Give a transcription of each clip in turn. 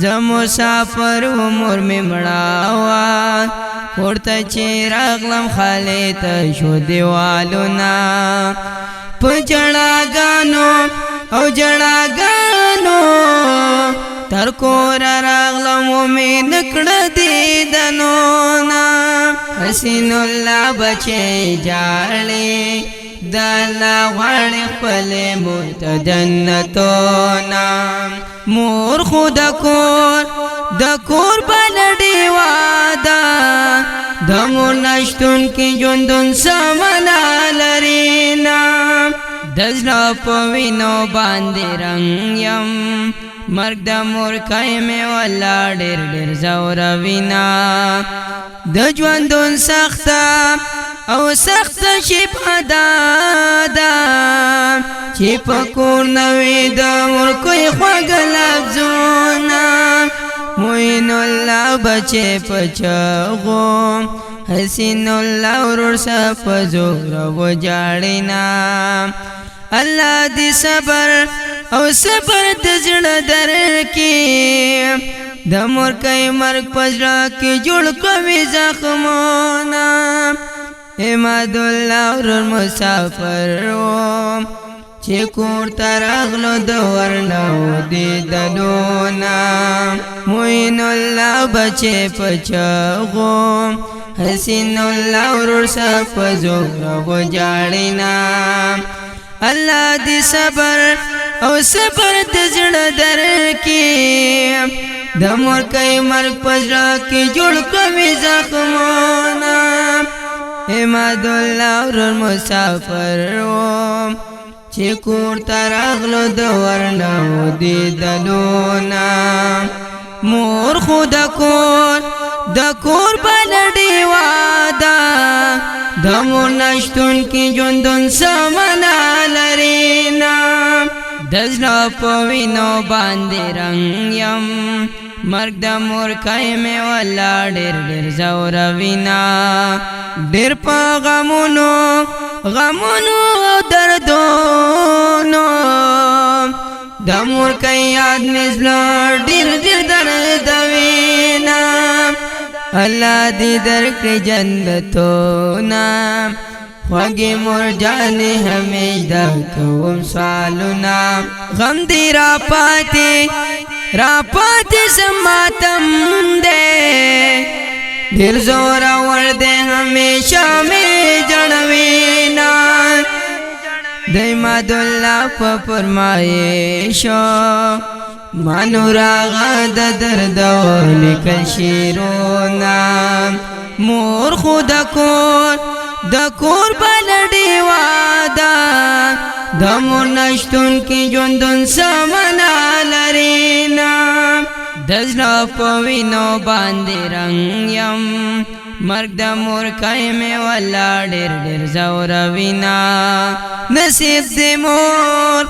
زه مسافر و مور می مړاوه ورته چې راغلم خالې ته شو دیوالونه په جړاګانو او جړاګانو تر کور راغلم و می نکړه دیدنونه حسین الله بچی جاړې د الله غواړي خپلې مور ته جنتونه مور خو د کور بلډې واده د مور نشتون کې ژوندون سمنا لري نه د زړه په وینو باندې رنګ یم مرګ د مور کای مې ولا ډېر ډېر زوروینا د ژوندون سخته او سخت شپ ادا چې په کور نوې د مور کوی خوږ لفظونه موین الله بچې پچغو حسین الله ورور صف زور و جاړینا الله دې صبر او صبر د زړه درکې د مور کوي مرګ پزړه کې جوړ کوي زخمونه اماد الله ورور مسافر و چې کور ته راغلو د ورنو دیدنونه موین الله بچې پچغو حسین الله ورور صف زور و جاړینا الله دې صبر او صبر د زړه درکې د مور کوي مرګ پزړه کې جوړ کوي زخمونه اماد الله ورور مسافر و چې کور ته راغلو د ورنو دیدنونه مور خو د کور بلډې واده د مور نشتون کې ژوندون سمنا لري نه د زړه په وینو باندې رنګ یم مرګ د مور کای مې ولا ډېر ډېر زوروینا ډېر په غمونو دردونو د مور کای یاد مې زړه ډېر ډېر دردوینا الله دې درکړي جنتونه خوږې مور جانې همیش دا کوم سوالونه غم دې را پاتې سماتم دې ډېر زورور دې همیشه مې جړوینا د اماد الله په فرمایشو مانو راغه د درد لیکل شیرونه مور خو د کور بلډې واده د مور نشتون کې ژوندون سمنا لري نه د زړه په وینو باندې رنګ یم مرګ د مور کای مې ولا ډېر ډېر زوروینا نصیب دې مور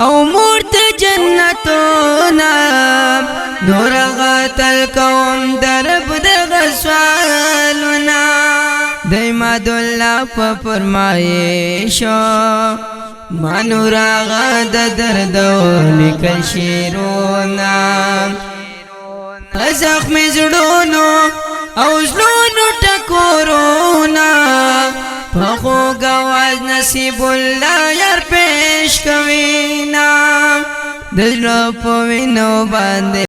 او مور ته جنتونه نور غتل کوم درب دغه سوالونه د اماد الله په فرمایشو مانو راغه د درد لیکل شیرونه زخم زړونو او زړونو ټکورونه په خوږ اواز نصیب الله یار پیش کوي نا د زړه په وینو باندې